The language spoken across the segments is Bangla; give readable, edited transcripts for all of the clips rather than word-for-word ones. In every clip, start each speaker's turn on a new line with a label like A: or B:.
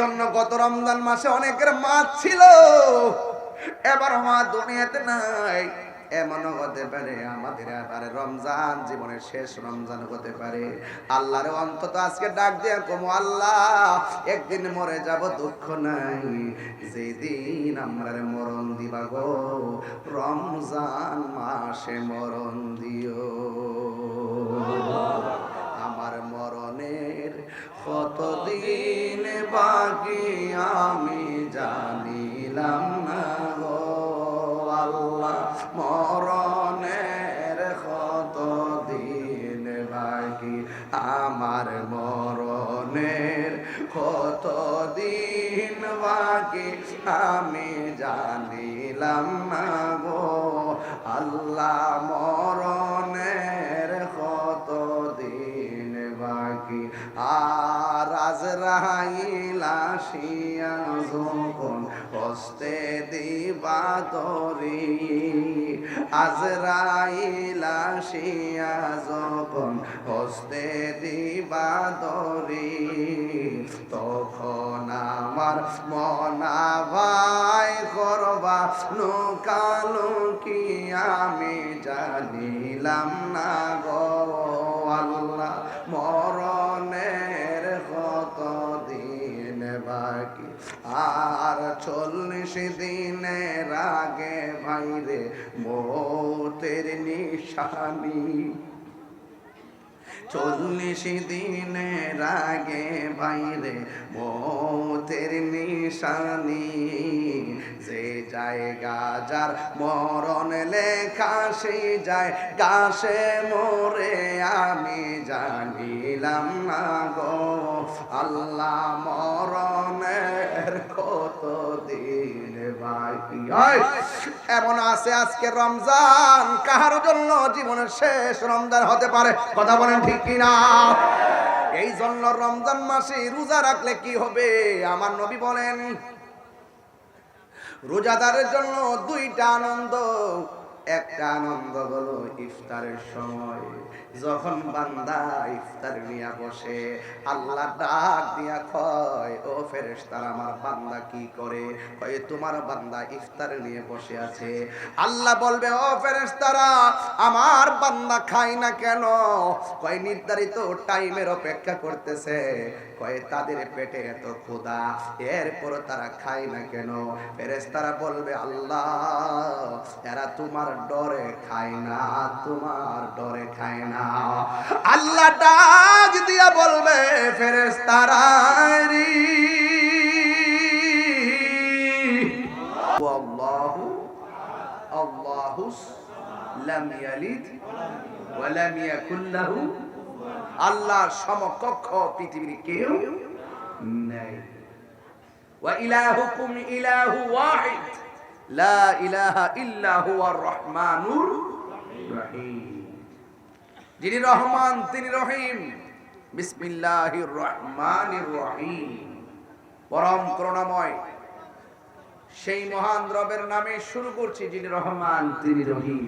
A: জন্য গত রমজান মাসে অনেকের মা ছিল, এবার মা দুনিয়াতে নাই। এমনও হতে পারে আমাদের এবারে রমজান জীবনের শেষ রমজান হতে পারে। আল্লাহর অন্তত আজকে ডাক দিয়া কমো, আল্লাহ একদিন মরে যাব, দুঃখ নাই, যেদিন আমরা মরণ দিবা গো রমজান মাসে মরণ দিও। আমার মরণের কতদিন বাকি আমি জানিলাম না গো আল্লাহ, মরণের কতদিন বাকি, আমার মরণের কতদিন বাকি আমি জানিলাম না গো আল্লাহ, মরণের কতদিন বাকি। আর আজরাইল আসিয়া যখন হস্তে দিবা তরি, আজরাইল আসিয়া যখন হস্তে দিবা তরি, তখন আমার মনা ভাই করবা লুকালুকি আমি জানিলাম না গো আল্লাহ, মরণের কতদিন বাকি। আর 40 দিনের আগে ভাইরে মৌতের নিশানি, 40 দিনের আগে ভাইরে মৌতের নিশানি, যে জায়গা যার মরণ লেখা সেই জায়গা সে মোরে আমি জানিলাম না গো আল্লাহ, মরণের কতদিন বাকি। এমন আছে আজকে রমজান কাহার জন্য জীবনের শেষ রমজান হতে পারে, কথা বলেন ঠিক কিনা? এই জন্য রমজান মাসে রোজা রাখলে কি হবে? আমার নবী বলেন রোজাদারের জন্য 2টা আনন্দ। একটা আনন্দ হলো ইফতারের সময়, যখন বান্দা ইফতার নিয়ে বসে আল্লাহ ডাক দিয়া কয়, ও ফেরেশতারা আমার বান্দা কি করে? কয় তোমার বান্দা ইফতার নিয়ে বসে আছে। আল্লাহ বলবে, ও ফেরেশতারা আমার বান্দা খায় না কেন? কয় নির্ধারিত টাইমের অপেক্ষা করতেছে। কয় তাদের পেটে এত ক্ষুধা, এরপর তারা খায় না কেন? ফেরেশতারা বলবে, আল্লাহ এরা তোমার ডরে খায় না, তোমার ডরে খায় না। আল্লাহ ডাক দিয়া বলবে, ফেরেশতারা রে আল্লাহু আল্লাহু লাম ইয়ালিদ ওয়া লাম ইয়াকুল লাহু, আল্লাহর সমকক্ষ পৃথিবীর কেউ নাই। ওয়া ইলাহুকুম ইলাহু ওয়াহিদ লা ইলাহা ইল্লা হুয়ার রহমানুর রহিম। যিনি রহমান তিনি রহিম। বিসমিল্লাহির রহমানির রহিম। পরম করুণাময় সেই মহান রবের নামে শুরু করছি, যিনি রহমান তিনি রহিম।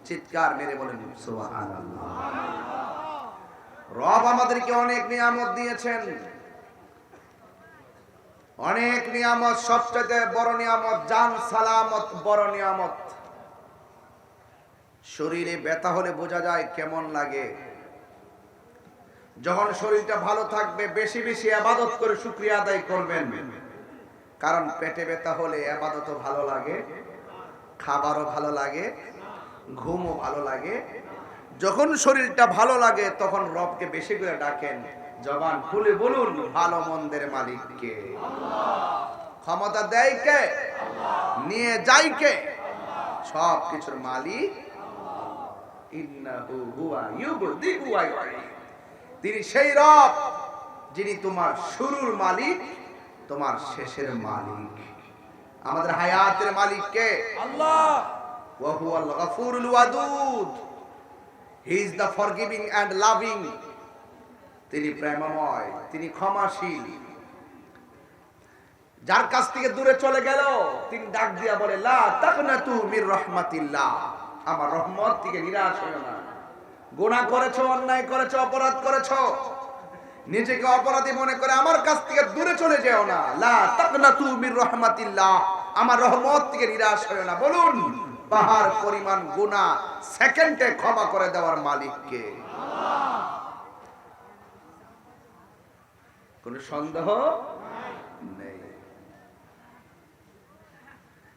A: চিৎকার মেরে বলেন সুবহানাল্লাহ। রব আমাদেরকে অনেক নিয়ামত দিয়েছেন, অনেক নিয়ামত। সবচেয়ে বড় নিয়ামত জান সালামত, বড় নিয়ামত। শরীরে ব্যথা হলে বোঝা যায় কেমন লাগে। যখন শরীরটা ভালো থাকবে বেশি বেশি ইবাদত করে শুকরিয়া আদায় করবেন, কারণ পেটে ব্যথা হলে ইবাদতও ভালো লাগে, খাবারও ভালো লাগে, ঘুমও ভালো লাগে। যখন শরীরটা ভালো লাগে তখন রবকে বেশি করে ডাকেন, জবান খুলে বলুন ভালো মন্দের মালিক কে? ক্ষমতা দেয় কে? নিয়ে যায় কে? সব কিছুর মালিক। ইন্নাহু হুয়া ইউবদিউ ওয়া ইউঈদ। তিনি সেই রব যিনি তোমার শুরুর মালিক, তোমার শেষের মালিক। আমাদের হায়াতের মালিক কে? আল্লাহ। ওয়া হুয়াল গফুরুল ওয়াদুদ। He is the forgiving and loving. তিনি প্রেমময়, তিনি ক্ষমাশীল। যার কাছ থেকে দূরে চলে গেল তিনি ডাক দিয়া বলে, লা তাকনাতু মির রাহমাতিল্লাহ, আমার রহমত থেকে নিরাশ হয়ো না। গুনাহ করেছো, অন্যায় করেছো, অপরাধ করেছো, নিজেকে অপরাধী মনে করে আমার কাছ থেকে দূরে চলে যেও না। লা তাকনাতু মির রাহমাতিল্লাহ, আমার রহমত থেকে নিরাশ হয়ো না। বলুন, পাহাড় পরিমাণ গুনাহ সেকেন্ডে ক্ষমা করে দেওয়ার মালিক কে? আল্লাহ। কোন সন্দেহ নেই।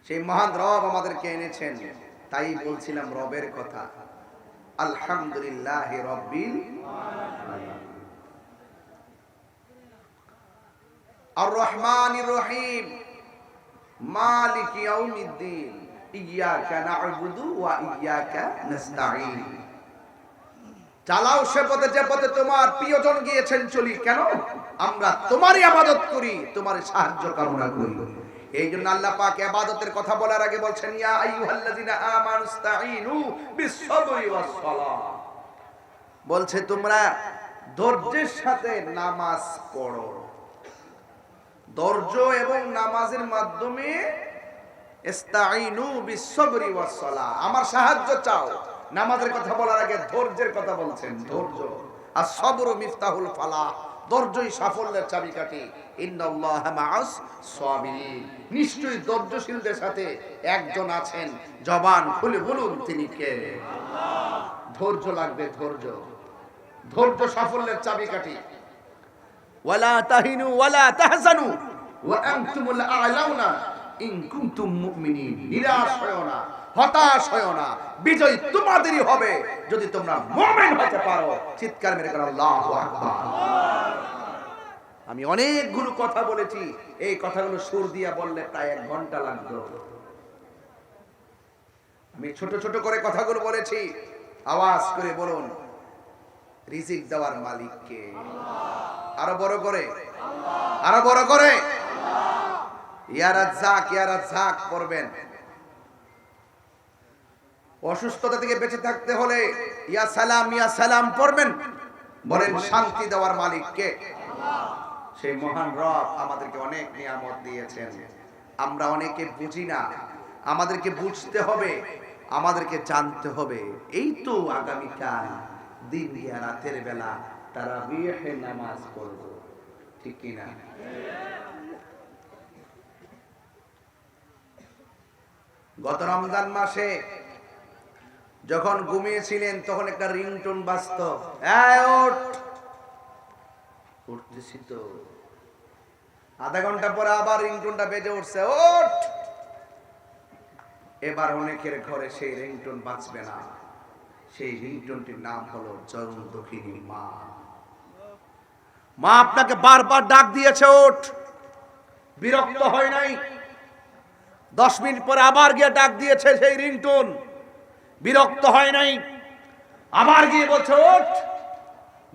A: সেই মহান রব আমাদেরকে এনেছেন, তাই বলছিলাম রবের কথা। আলহামদুলিল্লাহি রাব্বিল আলামিন। আর রহমানির রহিম, মালিক ইয়াউমিদ্দিন, ইয়াকা না'বুদু ওয়া ইয়াকা নাস্তাঈন। চালাও সে পথে যে পথে তোমার প্রিয়জন গিয়েছেন চলি। কেন? আমরা তোমারই ইবাদত করি, তোমার সাহায্য কামনা করি। এই জন্য আল্লাহ পাক ইবাদতের কথা বলার আগে বলছেন, ইয়া আইয়ুহাল্লাযিনা আমানুস্তাঈনু বিস-সাবরি ওয়াস-সালাহ। বলছে তোমরা ধৈর্যের সাথে নামাজ পড়ো। ধৈর্য এবং নামাজের মাধ্যমে ইস্তাঈনু বিস-সাবরি ওয়াস-সালাহ, আমার সাহায্য চাও। নামাজের কথা বলার আগে ধৈর্যের কথা বলছেন। ধৈর্য, আস-সাবরু মিফতাহুল ফালাহ, ধৈর্যই সাফল্যের চাবিকাঠি। ইন্নাল্লাহা মা'আস সাবিরিন, নিশ্চয়ই ধৈর্যশীলদের সাথে একজন আছেন। জবান খুলে বলুন তিনি কে? আল্লাহ। ধৈর্য লাগবে, ধৈর্য। ধৈর্য সাফল্যের চাবিকাঠি। ওয়ালা তাহিনু ওয়ালা তাহজানু ওয়া আনতুমুল আ'লাউনা ইন কুনতুম মুমিনিন। নিরাশ হয়ো না, হতাশ হয়ো না, বিজয় তোমাদেরই হবে যদি তোমরা মুমিন হতে পারো। চিৎকার মেরে বলো আল্লাহু আকবার। আমি অনেকগুলো কথা বলেছি, এই কথাগুলো সুর দিয়া বললে প্রায় 1 ঘন্টা লাগতো। আমি ছোট ছোট করে কথাগুলো বলেছি। আওয়াজ করে বলুন, রিজিক দেওয়ার মালিক কে? আল্লাহ। আরো বড় করে আল্লাহ, আরো বড় করে আল্লাহ। ইয়া রাজ্জাক, ইয়া রাজ্জাক পড়বেন। অসুস্থতা থেকে বেঁচে থাকতে হলে ইয়া সালাম পড়বেন। বলেন, শান্তি দেওয়ার মালিক কে? আল্লাহ। সেই মহান রব আমাদেরকে অনেক নিয়ামত দিয়েছেন, আমরা অনেকে বুঝি না। আমাদেরকে বুঝতে হবে, আমাদেরকে জানতে হবে। এই তো আগামীকাল দিন গিয়া রাতের বেলা তারাবিহে নামাজ পড়ব, ঠিক কি না? গত রমজান মাসে যখন ঘুমিয়েছিলেন তখন একটা রিংটোন বাজতো, উঠতেছি তো। আধা ঘন্টা পরে আবার রিংটোনটা বেজে উঠছে, ওঠ। এবার অনেকের ঘরে সেই রিংটোন বাজবে না। সেই রিংটোনটির নাম হলো চরম দুঃখিনী মা। মা আপনাকে বারবার ডাক দিয়েছে, ওঠ। বিরক্ত হয় নাই। 10 মিনিট পরে আবার গিয়ে ডাক দিয়েছে সেই রিংটোন, বিরক্ত হয় নাই। আবার গিয়ে বলছে ওঠ,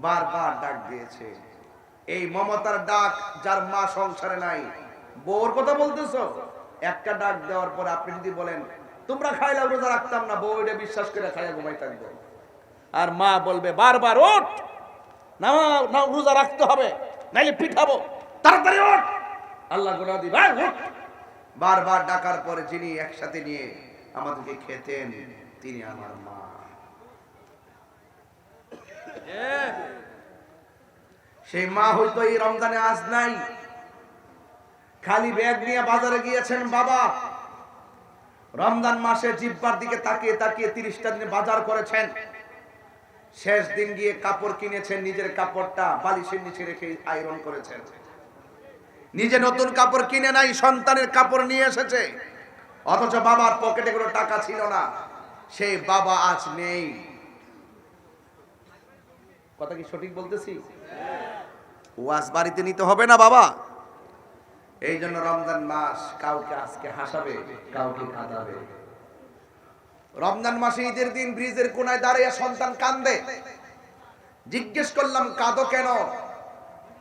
A: বারবার ডাক দিয়েছে। এই মমতার ডাক যার মা সংসারে নাই। বউর কথা বলতেছো, একটা ডাক দেওয়ার পর আপনি যদি বলেন তোমরা খাইলে রোজা রাখতাম না, বউ এটা বিশ্বাস করে খাইয়া ঘুমাই থাকবো। আর মা বলবে বারবার ওঠ, না রোজা রাখতে হবে, নাইলে পিঠাবো, তাড়াতাড়ি ওঠ, আল্লাহ গোনা দিবে, ওঠ। বারবার ডাকার পরে যিনি একসাথে নিয়ে আমাদেরকে খেতেন তিনি আমার মা। সেই মা হয়তো এই রমজানে আজ নাই, খালি ব্যাগ নিয়ে বাজারে গিয়েছেন বাবা। রমজান মাসে জিহ্বার দিকে তাকিয়ে তাকিয়ে 30টা দিনে বাজার করেছেন। শেষ দিন গিয়ে কাপড় কিনেছেন, নিজের কাপড়টা বালিশের নিচে রেখে আয়রন করেছেন। নিজে নতুন কাপড় কিনে নাই, সন্তানের কাপড় নিয়ে এসেছে। অথচ বাবার পকেটে কোনো টাকা ছিল না। সেই বাবা আজ নেই। কথা কি সঠিক বলতেছি? ওয়াজ বাড়িতে নিতে হবে না বাবা। এই জন্য রমজান মাস কাউকে আজকে হাসাবে, কাউকে কাঁদাবে। রমজান মাসে ঈদের দিন ব্রিজের কোনায় দাঁড়িয়ে সন্তান কান্দে। জিজ্ঞেস করলাম কাঁদো কেন?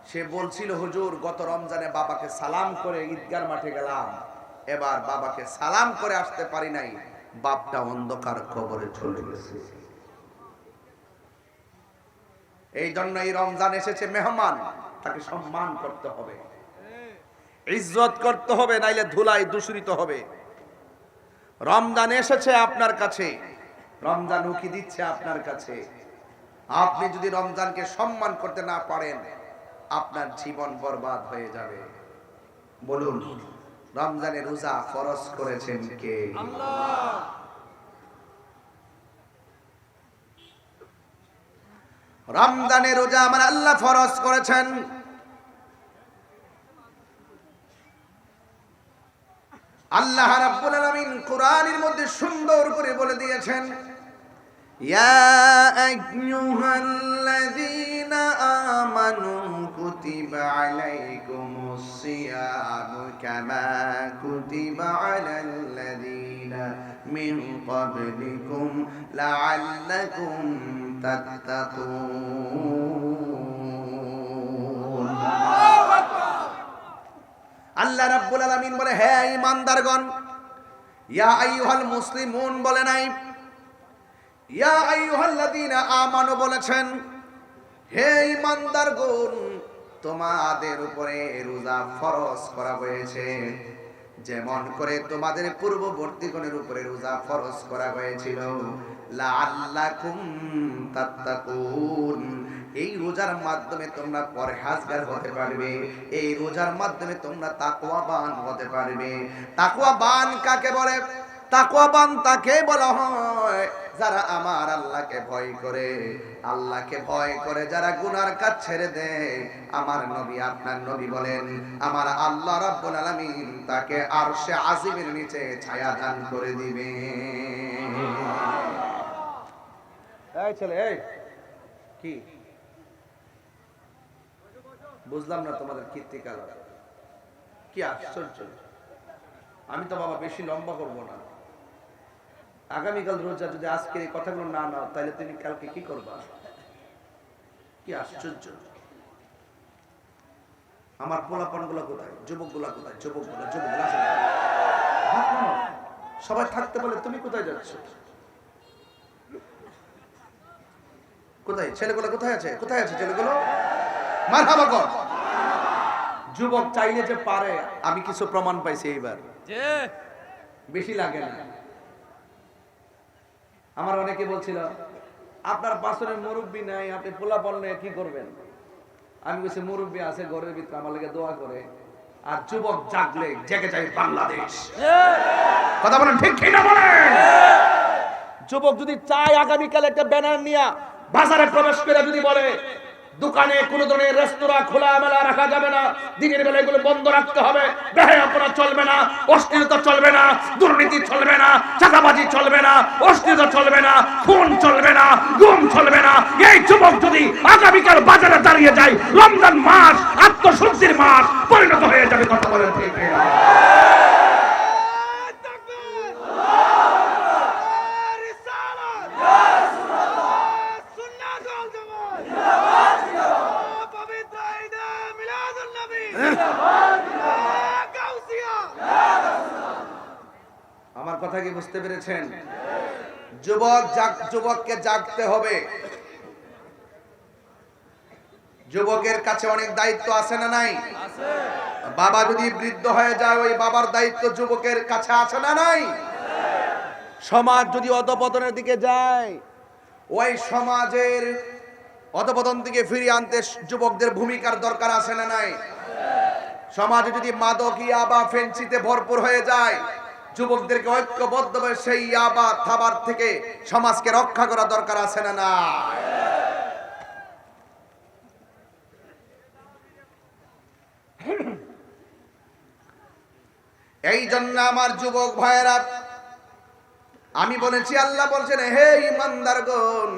A: সে বলছিল হুজুর গত রমজানে বাবাকে সালাম করে ঈদগার মাঠে গেলাম, এবার বাবাকে সালাম করে আসতে পারি নাই, বাপটা অন্ধকার কবরে চলে গেছে। এই জন্য এই রমজান এসেছে মেহমান, তাকে সম্মান করতে হবে, ইজ্জত করতে হবে, নাইলে ধুলায় দূষিত হবে। রমজান এসেছে আপনার কাছে, রমজান উকি দিচ্ছে আপনার কাছে। আপনি যদি রমজানকে সম্মান করতে না পারেন, আপনার জীবন বরবাদ হয়ে যাবে। বলুন, রমজানের রোজা ফরজ করেছেন কে? আল্লাহ। রমজানের রোজা আমার আল্লাহ ফরজ করেছেন। আল্লাহ রাব্বুল আলামিন কোরআনের মধ্যে সুন্দর করে বলে দিয়েছেন, ইয়া আইয়ুহাল্লাযীনা আমানু কুতিবা আলাইকুমুস সিয়ামু কামা কুতিবা আলাল্লাযীনা মিন ক্বাবলিকুম লাআল্লাকুম তাত্তাকুন। আল্লাহ রাব্বুল আলামিন বলে, হে ঈমানদারগণ, ইয়া আইয়ুহাল মুসলিমুন বলে নাই, ইয়া আইয়ুহাল্লাযীনা আমানু বলেছেন। হে ঈমানদারগণ, তোমাদের উপরে রোজা ফরজ করা হয়েছে, যেমন করে তোমাদের পূর্ববর্তীগণের উপরে রোজা ফরজ করা হয়েছিল। লাআল্লাকুম তাত্তাকুন, এই রোজার মাধ্যমে তোমরা পরহেজগার হতে পারবে, এই রোজার মাধ্যমে তোমরা তাকওয়াবান হতে পারবে। তাকওয়াবান কাকে বলে? তাকওয়াবান তাকে বলা হয় যারা আমার আল্লাহকে ভয় করে। আল্লাহকে ভয় করে যারা গুনার কাজ ছেড়ে দেয়, আমার নবী আপনার নবী বলেন, আমার আল্লাহ রাব্বুল আলামিন তাকে আরশে আজিমের নিচে ছায়া দান করে দিবে। এই ছেলে, এই কি বুঝলাম না তোমাদের কীর্তিকাল, কি আশ্চর্য। আমি তো বাবা বেশি লম্বা করবো না। আগামীকাল রোজা যদি আজকের এই কথাগুলো না নাও, তাহলে তুমি কালকে কি করবা? কি আশ্চর্য। আমার পোলাপান গুলা কোথায়? যুবক গুলা কোথায়? যুবকগুলা সবাই থাকতে বলে, তুমি কোথায় যাচ্ছ? কোথায় ছেলেগুলো? কোথায় আছে? কোথায় আছে ছেলেগুলো? মারহাবা কর। যুবক চাইলে যে পারে, আমি কিছু প্রমাণ পাইছি এইবার, বেশি লাগে না। আমার অনেকে বলছিল, আপনার পাশে মুরব্বী নাই, আপনি পোলাপান নিয়ে কি করবেন? আমি বলছি, মুরব্বী আছে ঘরের ভিতরে, আমার লাগে দোয়া করে। আর যুবক জাগলে জেগে যায় বাংলাদেশ। কথা বলেন ঠিক কি না বলেন? যুবক যদি চায় আগামীকাল একটা ব্যানার নিয়ে বাজারে প্রবেশ করে যদি বলে, দোকানে কোন ধরনের রেস্তোরাঁ খোলা মেলা রাখা যাবে না, দিনের বেলা এগুলো বন্ধ রাখতে হবে, বেহায়াপনা চলবে না, অশ্লীলতা চলবে না, দুর্নীতি চলবে না, চাঁদাবাজি চলবে না, অশ্লীলতা চলবে না, খুন চলবে না, গুম চলবে না, এই যুবক যদি আগামীকাল বাজারে দাঁড়িয়ে যায়, রমজান মাস আত্মশুদ্ধির মাস পরিণত হয়ে যাবে। কথা বলেন ঠিক না? আমার কথা কি বুঝতে পেরেছেন? যুবককে জাগতে হবে। যুবকের কাছে অনেক দায়িত্ব আছে না নাই? বাবা যদি বৃদ্ধ হয়ে যায়, ওই বাবার দায়িত্ব যুবকের কাছে আছে না নাই? সমাজ যদি অধপতনের দিকে যায়, ওই সমাজের অধপতন থেকে ফিরিয়ে আনতে যুবকদের ভূমিকার দরকার আছে না নাই? সমাজে যদি মাদক, ইয়াবা, ফেন্সিতে ভরপুর হয়ে যায়, যুবকদেরকে ঐক্যবদ্ধভাবে সেই ইয়াবা থাবার থেকে সমাজকে রক্ষা করা দরকার আছে না না? এই জন্য আমার যুবক ভাইয়েরা, আমি বলেছি, আল্লাহ বলছেন, হে ঈমানদারগণ,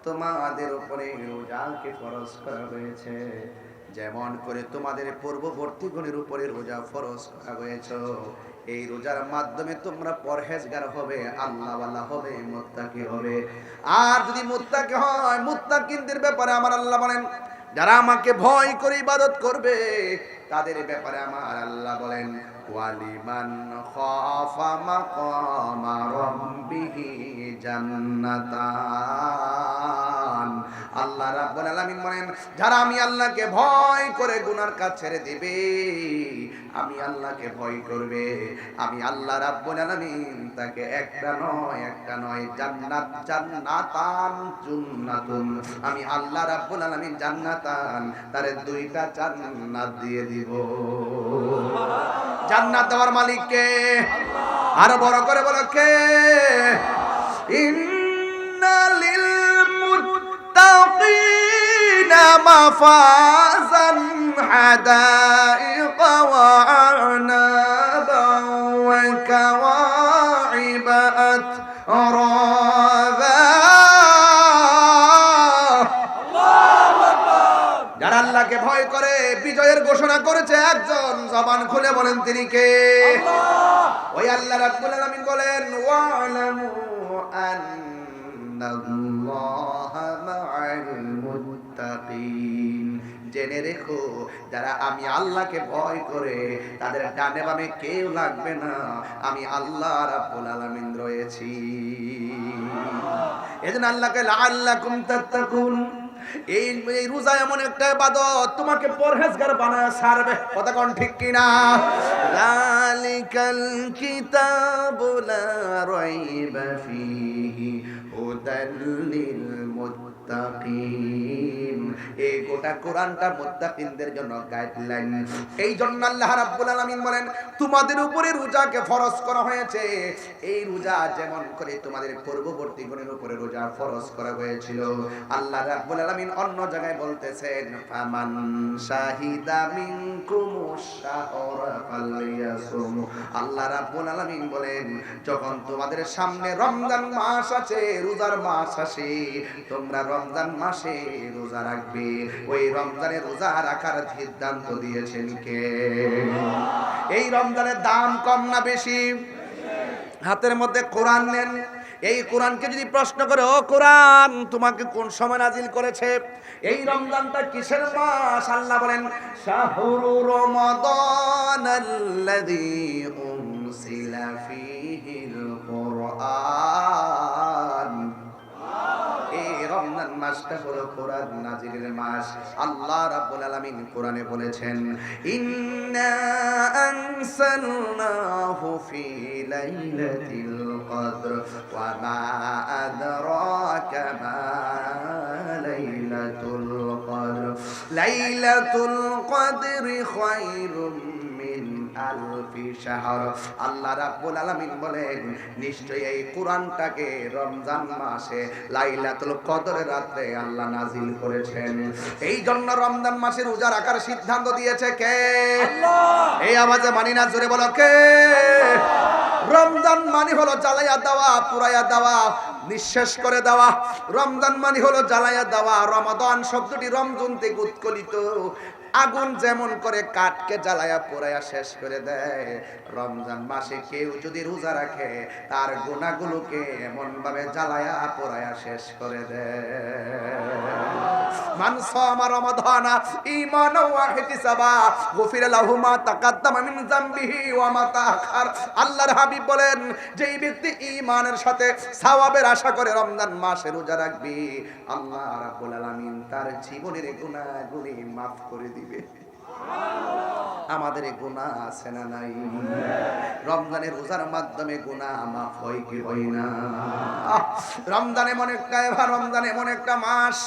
A: তোমাদের উপরে রোজাকে ফরজ করা হয়েছে, যেমন করে তোমাদের পূর্ববর্তী গণের উপরে রোজা ফরজ করা হয়েছে। এই রোজার মাধ্যমে তোমরা পরহেজগার হবে, আল্লাহওয়ালা হবে, মুত্তাকি হবে। আর যদি মুত্তাকি হয়, মুত্তাকিনদের ব্যাপারে আমার আল্লাহ বলেন, যারা আমাকে ভয় করে ইবাদত করবে, তাদের ব্যাপারে আমার আল্লাহ বলেন, ওয়ালিমান খাফা মাকামা রাব্বিহি জান্নাতান। আল্লাহ রাব্বুল আলামিন বলেন, যারা আমি আল্লাহকে ভয় করে গুনার কাজ ছেড়ে দিবে, আমি আল্লাহকে ভয় করবে, আমি আল্লাহ রাব্বুল আলামিন তাকে একটা নয় জান্নাত জান্নাতান জান্নাতুন, আমি আল্লাহ রাব্বুল আলামিন জান্নাতান তারে দুইটা জান্নাত দিয়ে দিব। জান্নাত দেওয়ার মালিক কে? আরো বড় করে বলো কে? ইন্নালিল মুত্তাকিনা মাফাজান হাদাইকা ওয়া আনাবান ওয়া কাওয়াইবা আতরাবা। যারা আল্লাহকে ভয় করে বিজয়ের ঘোষণা করেছে একজন, জবান খুলে বলেন তিনি কে? ওই আল্লাহ রাব্বুল আলামিন বলেন ওয়ালামু আন্নাল্লাহা মা'আল মুত্তাকিন, জেনে রেখো যারা আমি আল্লাহকে ভয় করে তাদের ডানে বামে কেউ লাগবে না, আমি আল্লাহ রাব্বুল আলামিন রয়েছি। এজন্য আল্লাহকে লাআল্লাকুম তাত্তাকুন, এই রোজা এমন একটা ইবাদত তোমাকে পরহেজগার বানায় ছাড়বে। কথা কোন ঠিক কিনা? যালিকাল কিতাবু লা রাইবা ফীহি হুদাল লিল মুত্তাকিন, এই গোটা কোরআনটা মুত্তাকিনদের জন্য গাইডলাইন। এই জন্য আল্লাহ রাব্বুল আলামিন বলেন তোমাদের উপরে রোজাকে ফরজ করা হয়েছে। এই রোজা যেমন করে তোমাদের পূর্ববর্তী গণের উপরে রোজা ফরজ করা হয়েছিল, আল্লাহ রাব্বুল আলামিন অন্য জায়গায় বলতেছেন ফামান শাহিদা মিনকুমুশ শাহরা ফালইয়াসুম। আল্লাহ রাব্বুল আলামিন বলেন যখন তোমাদের সামনে রমজান মাস আছে, রোজার মাস আসে, তোমরা রমজান মাসে রোজা রাখবে। ওই রমজানে রোজা রাখার সিদ্ধান্ত দিয়েছেন কে? এই রমজানের দাম কম না বেশি? হাতের মধ্যে কোরআন নেন, এই কোরআনকে যদি প্রশ্ন করে ও কোরআন তোমাকে কোন সময় নাজিল করেছে, এই রমজানটা কিসের মাস? আল্লাহ বলেন শাহরু রমাদানাল্লাযী উনসিলা ফীহিল কুরআন। এই রমজান মাসটা হলো কোরআন নাজিলের মাস। আল্লাহ রাব্বুল আলামিন কোরআনে বলেছেন ইন্না আনসালনাহু ফি লাইলাতিল কদর ওয়া মা আদরাকা মা লাইলাতুল কদর লাইলাতুল কদরি খায়রুম মিন আলফি শাহর। আল্লাহ রাব্বুল আলামিন বলেন নিশ্চয়ই এই কোরআনটাকে রমজান মাসে লাইলাতুল কদরের রাতে আল্লাহ নাজিল করেছেন। এই জন্য রমজান মাসে রোজা রাখার সিদ্ধান্ত দিয়েছে কে? আল্লাহ। এই আওয়াজে মানি না, জোরে বলো কে? রমজান মানে হলো জ্বালায়া দেওয়া, পুরাইয়া দেওয়া, নিঃশেষ করে দেওয়া। রমজান মানে হলো জ্বালায়া দেওয়া। রমাদান শব্দটি রমজান থেকে উৎকলিত। আগুন যেমন করে কাঠকে জ্বালায়া পোড়ায়া শেষ করে দেয়, রমজান মাসে কেউ যদি রোজা রাখে তার গুনাহগুলোকে এমন ভাবে জ্বালায়া পোড়ায়া শেষ করে দেয়। মান সামা রমাদানা ঈমানাও ওয়া ইহতিসাবা গুফিরা লাহু মা তাকাদ্দামা মিন যামবিহি ওয়া মা তাআখার। আল্লাহর হাবিব বলেন যেই ব্যক্তি ঈমানের সাথে সওয়াবের আশা করে রমজান মাসে রোজা রাখবে, আল্লাহ রাব্বুল আলামিন তার জীবনের গুনাহগুলি মাফ করে দিবে। আমাদের গুনাহ আছে না নাই? রমজানের রোজার মাধ্যমে গুনাহ মাফ হয় কি হয় না? রমজান এমন একটা মাস,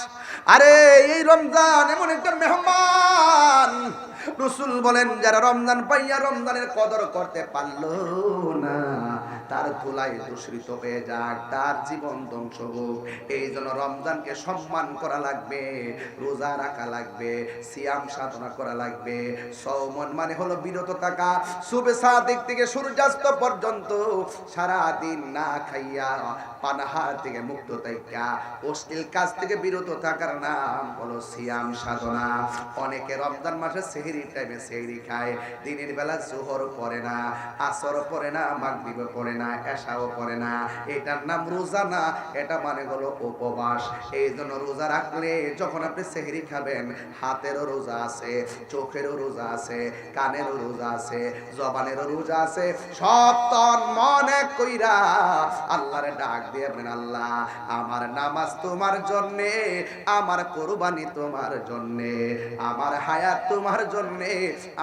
A: আরে এই রমজান এমন একটা মেহমান। রাসূল বলেন যারা রমজান পাইয়া রমজানের কদর করতে পারলো না, তার ধুলায় দূষিত হয়ে যাক, তার জীবন ধ্বংস হোক। এই জন্য রমজানকে সম্মান করা লাগবে, রোজা রাখা লাগবে, সিয়াম সাধনা করা লাগবে। সওমন মানে হলো বিরত থাকা, সুবে সাদিক থেকে সূর্যাস্ত পর্যন্ত সারা দিন না খাইয়া পানাহার থেকে মুক্ত থাকা, অশ্লীল কাজ থেকে বিরত থাকার নাম হলো সিয়াম সাধনা। অনেকে রমজান মাসে সেহরির টাইমে সেহরি খায়, দিনের বেলা জোহর পড়ে না, আসর পড়ে না, মাগরিব পড়ে না, এশাও পড়ে না, এটার নাম রোজা না, এটা মানে হলো উপবাস। এই জন্য রোজা রাখলে যখন আপনি সেহরি খাবেন, হাতেরও রোজা আছে, চোখেরও রোজা আছে, কানেরও রোজা আছে, জবানেরও রোজা আছে, সব তন মন এক কইরা আল্লাহরে ডাক দিয়ে বলেন, আল্লাহ আমার নামাজ তোমার জন্যে, আমার কোরবানি তোমার জন্যে, আমার হায়াত তোমার জন্যে,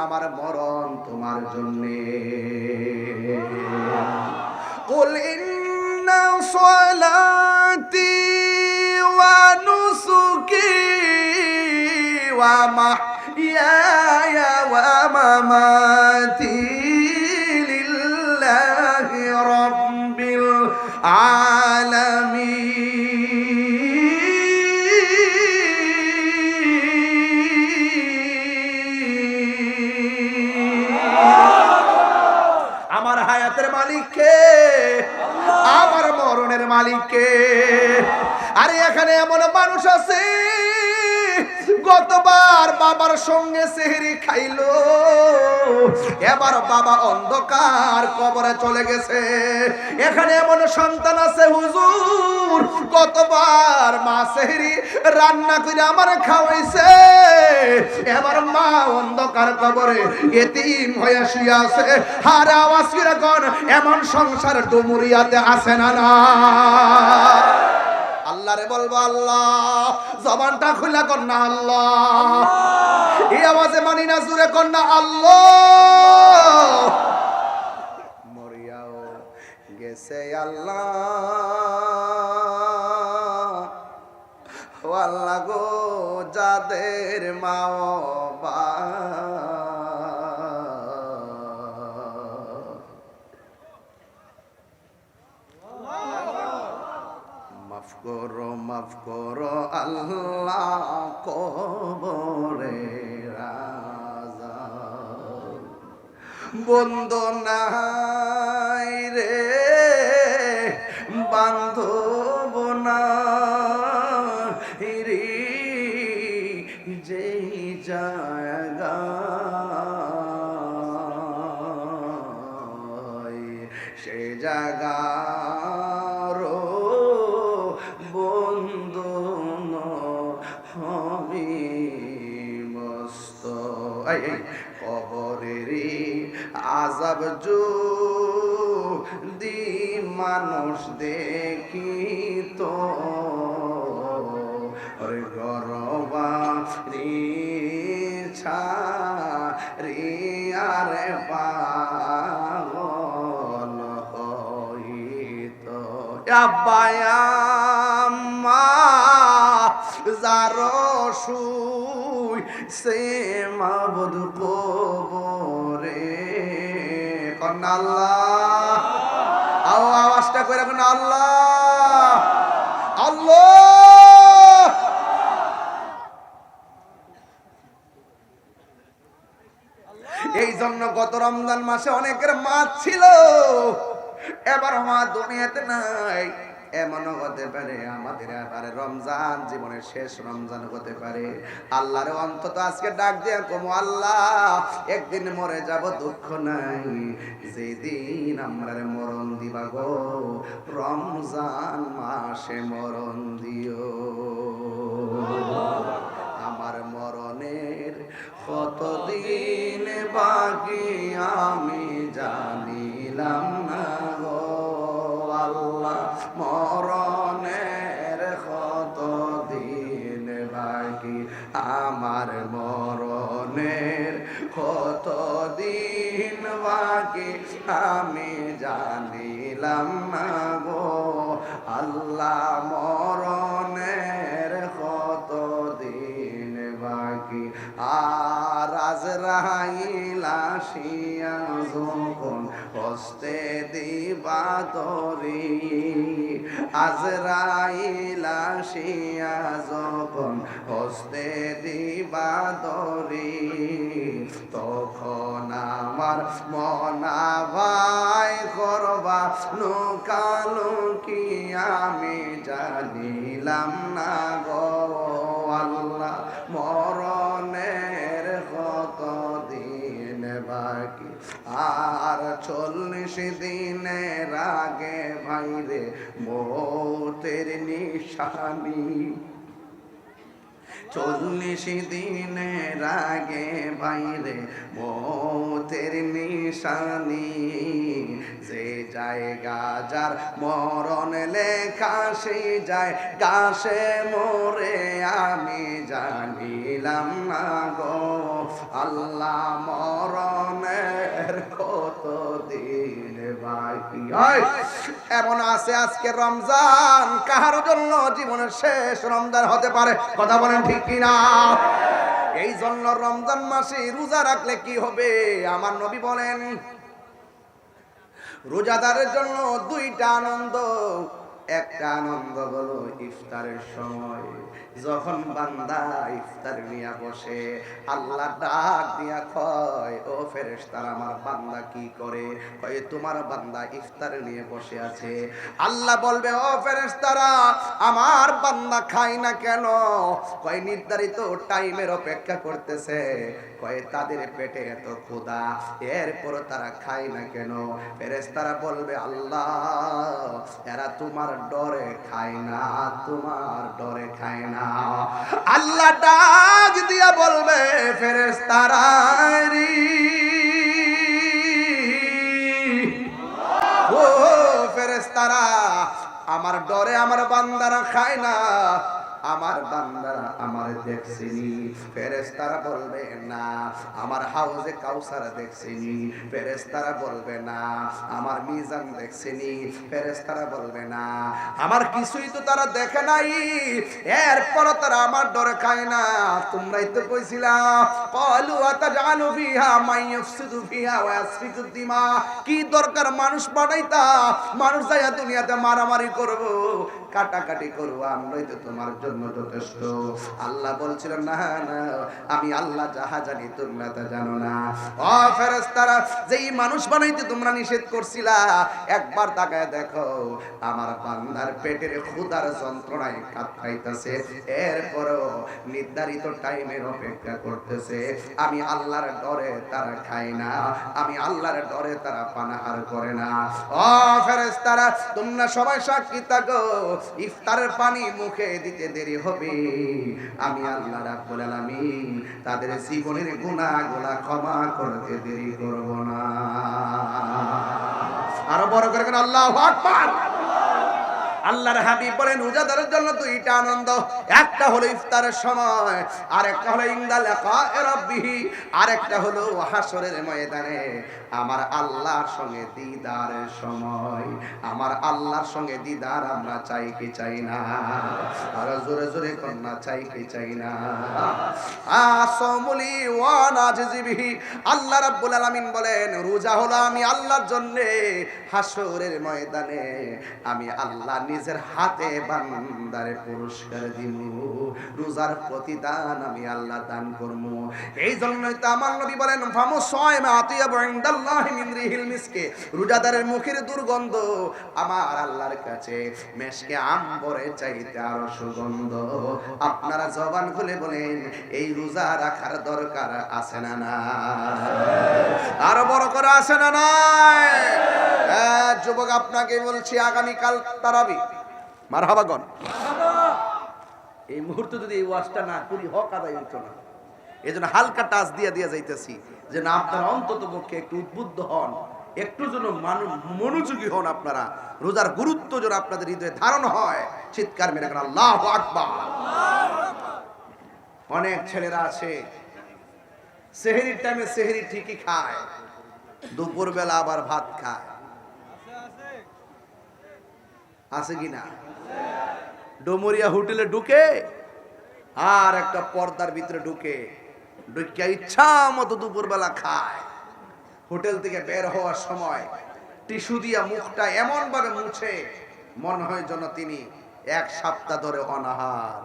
A: আমার মরণ তোমার জন্যে। কুল ইন্না সালাতি ওয়া নুসুকি ওয়া মাহইয়ায়া ওয়া মামাতি লিল্লাহি রাব্বিল আমার হায়াতের মালিক কে? আমার মরণের মালিক কে? আরে এখানে এমন মানুষ আছে গতবার বাবার সঙ্গে সেহরি খাইলো, এবার বাবা অন্ধকার কবরে চলে গেছে। এখানে এমন সন্তান আছে হুজুর গতবার মা সেহরি রান্না করে আমার খাওয়াইছে, এবার মা অন্ধকার কবরে এতিম হয়ে শুয়ে আছে। আর আওয়াজ করে কোন এমন সংসার ডুমুরিয়াতে আছে না? না আল্লাহরে বলবো আল্লাহ, জবানটা খুলা কর না আল্লাহ, এই আওয়াজে মানি না, জুড়ে কর না আল্লাহ। মরিয়াও গেছে আল্লাহ, ও আল্লাহ গো, যাদের মা বাবা মাফ করো আল্লাহ, কবরে রাজা বন্ধু নাই রে, বান্ধব নাই রে, যেই জায়গা সে জায়গা কবরেরই আযাব যদি মানুষ দেখিত, গরবারি ছাড়িয়ারে পাগল হইত। আব্বায়াম্মা যার শুই সে মাবুদ কবরে কন্যা আল্লাহ, আওয়াজটা করে কন্যা আল্লাহ আল্লাহ। এই জন্য গত রমজান মাসে অনেকের মা ছিল, এবার মা দুনিয়াতে নাই। এমনও হতে পারে আমাদের এবারে রমজান জীবনের শেষ রমজান হতে পারে। আল্লাহর অন্তত আজকে ডাক দিয়ে কমো, আল্লাহ একদিন মরে যাব, দুঃখ নাই, যেদিন আমরা মরণ দিবা গো, রমজান মাসে মরণ দিও। আমার মরণের কতদিন বাকি আমি জানিলাম না গো আল্লাহ, মরণের কতদিন বাকি, আমার মরণের কতদিন বাকি আমি জানিলাম না গো আল্লাহ, মরণের কতদিন বাকি। আর আজরাইল আসিয়া যখন হস্তে দিবা তরি, আজরাইল আসিয়া যখন হস্তে দিবা তরি, তখন আমার মনা ভাই করবা লুকালুকি আমি জানিলাম না গো আল্লাহ, মরণের কতদিন বাকি আর 40 দিনের আগে ভাইরে মৌতের নিশানি 40 দিনের আগে বাইরে মৌতের নিশানি যে জায়গা যার মরণ লেখা সেই যায় গাছে মোরে আমি জানিলাম না গো আল্লাহ মরণের কত দিন বাকি এমন আছে আজকে রমজান কাহার জন্য জীবনের শেষ রমজান হতে পারে কথা বলেন ঠিক কিনা এই জন্য রমজান মাসে রোজা রাখলে কি হবে আমার নবী বলেন রোজাদারের জন্য দুইটা আনন্দ একটা আনন্দ হলো ইফতারের সময় যখন বান্দা ইফতার নিয়ে বসে আল্লাহ ডাক দিয়া কয় ও ফেরেশতারা আমার বান্দা কি করে কয় তোমার বান্দা ইফতার নিয়ে বসে আছে আল্লাহ বলবে ও ফেরেশতারা আমার বান্দা খায় না কেন কয় নির্ধারিত টাইমের অপেক্ষা করতেছে কয় তাদের পেটে এত ক্ষুধা এরপর তারা খায় না কেন ফেরেশতারা বলবে আল্লাহ এরা তোমার ডরে খায় না তোমার ডরে খায় না আল্লাহ ডাক দিয়া বলবে ফেরেশতারা ও ফেরেশতারা আমার ডরে আমার বান্দারা খায় না আমার বান্দারা আমার দেখছিনি ফেরেশতারা বলবে না আমার হাউজে কাউসার দেখছিনি ফেরেশতারা বলবে না আমার মিজান দেখছিনি ফেরেশতারা বলবে না আমার কিছুই তো তারা দেখে নাই এরপর তারা আমার ডরে খায় না তোমরাই তো কইছিলা ক্বালু আতাজালু ফিহা মাইয়াফসিদু ফিহা ওয়া ইয়াসফিকুদ দিমা কি দরকার মানুষ বানাইতা মানুষ যায়া দুনিয়াতে মারামারি করব কাটাকাটি করব আমরাই তো তোমার জন্য যথেষ্ট আল্লাহ বলছিল না না আমি আল্লাহ যাহা জানি তোমরা তা জানো না ও ফেরেশতারা যেই মানুষ বানাইতে তোমরা নিষেধ করছিলা একবার তাকায় দেখো আমার বান্দার পেটের ক্ষুধার যন্ত্রণায় কাতরাইতেছে এরপরও নির্ধারিত টাইমের অপেক্ষা করতেছে আমি আল্লাহর ডরে তারা খায় না আমি আল্লাহর ডরে তারা পানাহার করে না ও ফেরেশতারা তোমরা সবাই সাক্ষী থাকো ইফতারের পানি মুখে দিতে দেরি হবে আমি আল্লাহ রাব্বুল আলামিন তাদের জীবনের গুনাহগুলো ক্ষমা করতে দেরি করব না আরো বড় করে আল্লাহু আকবার আল্লাহর হাবিব বলেন রোজাদারের জন্য দুইটা আনন্দ একটা হলো ইফতারের সময় আর একটা হলো ইনদা লিকায়ে রাব্বিহি আর একটা হলো হাসরের ময়দানে আমার আল্লাহর সঙ্গে দিদারের সময় আমার আল্লাহর সঙ্গে দিদার আমরা চাই কি চাই না আর জোরে জোরে কন্যা চাই কি চাই না আসমুলি ওয়া নাজিবিহি আল্লাহ রাব্বুল আলামিন বলেন রোজা হলো আমি আল্লাহর জন্য হাসরের ময়দানে আমি আল্লাহ নিজের হাতে বান্দারে পুরস্কার দিব রোজার প্রতিদান আমি আল্লাহ দান করব এই জন্যই তো আমার নবী বলেন ফামু সায়মা আতিয়াবু ইনদাল্লাহি মিন রিহিল মিসকে রোজাদারের মুখের দুর্গন্ধ আমার আল্লাহর কাছে মেশকে আম্বরের চাইতে আরো সুগন্ধ আপনারা জবান খুলে বলেন এই রোজা রাখার দরকার আছে না না আরো বড় করে আছে না না যুবক আপনাকে বলছি আগামীকাল তারাবি মারহাবাগন এই মুহূর্তে যদি এই ওয়াজটা না করি হক আদায় হইতো না এজন্য হালকা টাচ দিয়ে যাইতেছি যে না আপনারা অন্তত পক্ষে একটু উদ্বুদ্ধ হন একটু যেন মনোযোগী হন আপনারা রোজার গুরুত্ব যেন আপনাদের হৃদয়ে ধারণ হয় চিৎকার মেরে কেন আল্লাহু আকবার অনেক ছেলেরা আছে সেহরির টাইমে সেহরি ঠিকই খায় দুপুর বেলা আবার ভাত খায় আছে কিনা ডোমরিয়া হোটেলে ঢুকে আর একটা পর্দার ভিতরে ঢুকে ইচ্ছা মতো দুপুরবেলা খায় হোটেল থেকে বের হওয়ার সময় টিস্যু দিয়া মুখটা এমন ভাবে মুছে মনে হয় যেন তিনি এক সপ্তাহ ধরে অনাহার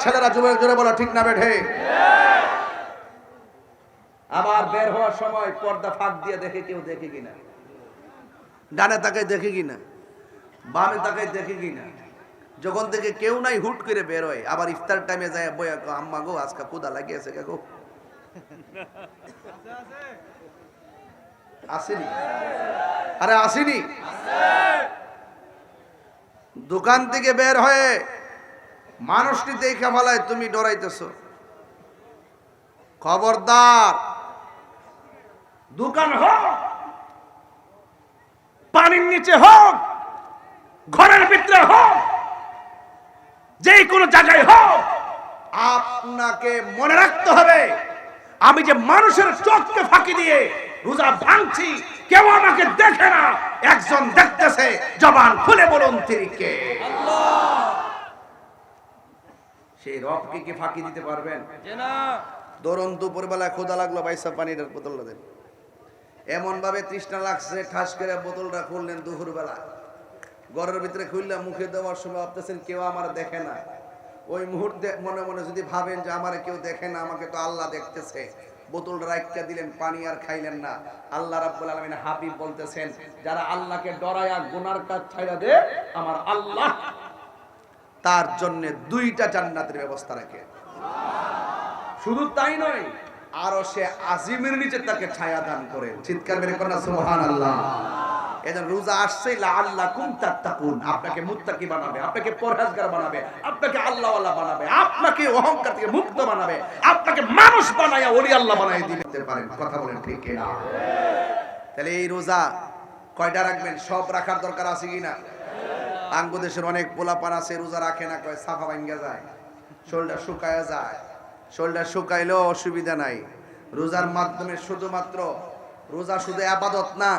A: ছেলেরা যুবক জোরে বলো ঠিক না বেঠে আবার বের হওয়ার সময় পর্দা ফাঁক দিয়ে দেখে কেউ দেখে কিনা ডানে তাকায় দেখে কিনা বামে তাকায় দেখে কিনা যখন থেকে কেউ নাই হুট করে বের হয় আবার ইফতার টাইমে যায় বইয়া আম্মা গো আজকে ক্ষুধা লাগিয়েছে গো আসেনি? আরে আসেনি? দোকান থেকে বের হয়ে মানুষটি দেখে ফেলায় তুমি ডরাইতেছো। খবরদার, দোকান হোক, পানির নিচে হোক, ঘরের ভিতরে হোক, যে কোনো জায়গায় হোক, আপনাকে মনে রাখতে হবে আমি যে মানুষের চোখকে ফাঁকি দিয়ে রোজা ভাঙছি, কেউ আমাকে দেখে না, একজন দেখতেছে। জবান খুলে বলুন তিনি কে? সেই রবকে কি ফাঁকি দিতে পারবেন? ধরুন দুপুরবেলায় ক্ষুধা লাগলো, ভাইসা পানির বোতলটা দেন। এমন ভাবে তৃষ্ণা লাগছে, ঠাস করে বোতলটা খুললেন দুপুরবেলা, ঘরের ভিতরে খুললাম, মুখে দেওয়ার সময় ভাবতেছেন কেউ আমার দেখে না। ওই মুহূর্তে মনে মনে যদি ভাবেন যে আমার কেউ দেখে না, আমাকে তো আল্লাহ দেখতেছে, বোতলটা রাইখা দিলেন, পানি আর খাইলেন না। আল্লাহ রাব্বুল আলামিন হাবিব বলতেছেন, যারা আল্লাহকে ডরায়া গুনার কাজ ছাইড়া দে, আমার আল্লাহ তার জন্য 2টা জান্নাতের ব্যবস্থা রাখে। শুধু তাই নয়, আরো সে আজিমের নিচে তাকে ছায়া দান করেন। চিৎকার মেরে কন্যা সুবহানাল্লাহ। এজন্য রোজা আসছে লাআল্লাকুম তাত্তাকুন, আপনাকে মুত্তাকি বানাবে, আপনাকে পরহেজগার বানাবে, আপনাকে আল্লাহওয়ালা বানাবে, আপনাকে অহংকার থেকে মুক্ত বানাবে, আপনাকে মানুষ বানায়া ওলি আল্লাহ বানায় দিতে পারেন। কথা বলেন ঠিক কিনা? তাহলে এই রোজা কয়টা রাখবেন? সব রাখার দরকার আছে কিনা? বাংলাদেশের অনেক পোলাপান আছে রোজা রাখে না, কয় সাফা ভাঙ্গা যায়, শরীরটা শুকায়া যায়। শরীরটা শুকাইলেও অসুবিধা নাই। রোজার মাধ্যমে শুধুমাত্র রোজা শুধু ইবাদত না,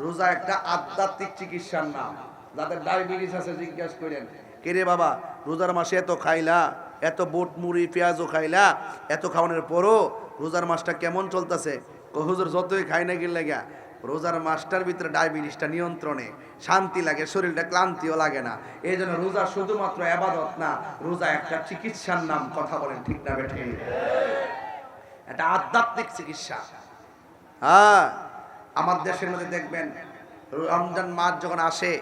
A: রোজা একটা আধ্যাত্মিক চিকিৎসার নাম। যাদের ডায়াবেটিস আছে জিজ্ঞাসা করেন, কে রে বাবা রোজার মাসে এত খাইলা, এত বুট মুড়ি পেঁয়াজও খাইলা, এত খাওয়ানোর পরও রোজার মাসটা কেমন চলতেছে? হুজুর যতই খাই না গেলে লাগা, রোজার মাসটার ভিতরে ডায়াবেটিসটা নিয়ন্ত্রণে, শান্তি লাগে, শরীরটা ক্লান্তিও লাগে না। এই জন্য রোজা শুধুমাত্র ইবাদত না, রোজা একটা চিকিৎসার নাম। কথা বলেন ঠিক না বেঠে? এটা আধ্যাত্মিক চিকিৎসা। হ্যাঁ, আমার দেশের মধ্যে দেখবেন রমজান মাস যখন আসে,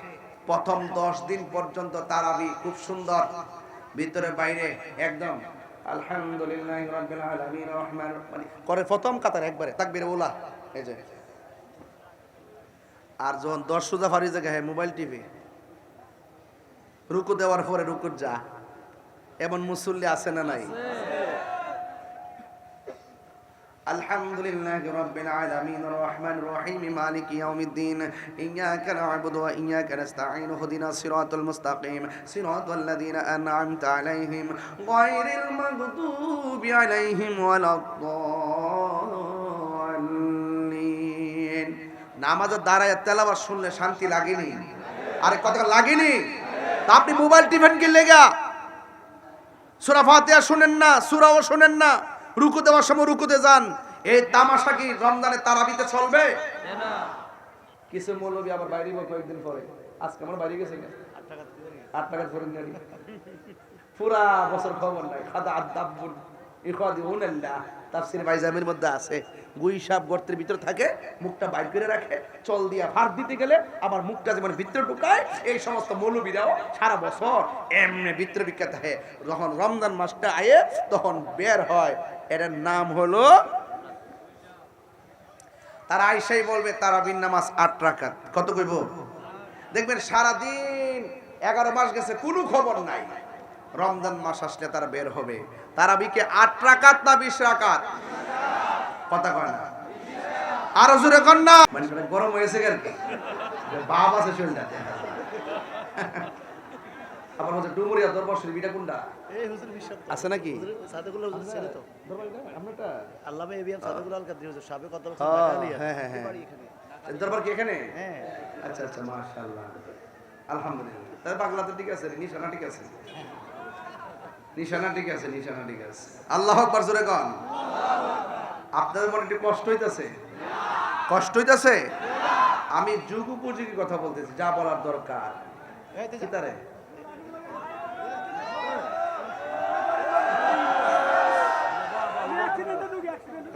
A: প্রথম 10 দিন পর্যন্ত তারাবি খুব সুন্দর, ভিতরে বাইরে একদম আলহামদুলিল্লাহি রাব্বিল আলামিন রহমানির রহিম করে প্রথম কাতার একবারে তাকবীর ওলা। এই যে আর যখন 10 রোজা ফারি জায়গায় মোবাইল টিভি, রুকু দেওয়ার পরে রুকুর যা, এমন মুসল্লি আছে না নাই? আলহামদুলিল্লাহি রাব্বিল আলামিন রহমানির রহিম মালিকি ইয়াউমিদ্দিন ইয়্যাকা না'বুদু ওয়া ইয়্যাকা নাস্তাঈন ইহদিনাস সিরাতাল মুস্তাকিম সিরাতাল লাযিনা আন'আমতা আলাইহিম গায়রিল মাগদুবি আলাইহিম ওয়ালাদ-দাল্লিন। নামাজের দাঁড়ায় তেলাওয়াত শুনলে শান্তি লাগেনি? আরে কথা লাগেনি? তা আপনি মোবাইল টিফিন কি লেগা সূরা ফাতিহা শুনেন না, সূরাও শুনেন না, রুকু দেওয়ার সময় রুকুতে যান। এই তামাশা কি রমজানে তারাবিতে চলবে? না। কিছু মৌলবী আবার বাইরে কয়েকদিন পরে, আজকে আমার বাইরে গেছে 8 টাকা ফরিন গাড়ি, পুরা বছর খবর নাই। খাদা আদাবুন ইখাদিউনাল্লাহ, তাফসীর বাইজামির মধ্যে আছে, গুই সাপ গর্তের ভিতর থাকে, মুখটা বাইর করে রাখে, চল দিয়া ফার দিতে গেলে আবার মুখটা যেমন ভিতরে ঢুকায়। এই সমস্ত মৌলবীরাও সারা বছর এমনি ভিতরে বিখ্যাত হয়, যখন রমজান মাসটা আয়ে তখন বের হয়। এটার নাম হলো, তারা আইসাই বলবে তারাবির নামাজ 8 রাকাত। কত কইব? দেখবেন সারাদিন 11 মাস গেছে কোনো খবর নাই, রমজান মাস আসলে তারা বের হবে। তারাবিকে 8 রাকাত না 20 রাকাত? কথা কয় না, আরো জোরে কর না। মানে গরম হয়েছে কেন? বাপ আছে শরীরটা। আবার বলছে ডুমুরিয়া দরবার শরীফটা কোনটা? এই হুজুর বিশ্বত আছে নাকি? সাদেকুল হুজুর ছিল তো দরবারটা আপনারটা আল্লামা এবিএম সাদেকুল আল কাদরি হুজুর সাবেক কত বছর ঢাকা। হ্যাঁ হ্যাঁ বাড়ি এখানে। দরবার কি এখানে? হ্যাঁ। আচ্ছা আচ্ছা, মাশাআল্লাহ, আলহামদুলিল্লাহ। তাহলে বাংলাতে ঠিক আছে, নিশানা ঠিক আছে, নিশানা ঠিক আছে, নিশানা ঠিক আছে। আল্লাহু আকবার জোরে কোন। আপনাদের মনে একটু কষ্ট হইতাছে? কষ্ট হইতাছে? আমি যুগ উপযোগী কথা বলতেছি, যা বলার দরকার। কি তারে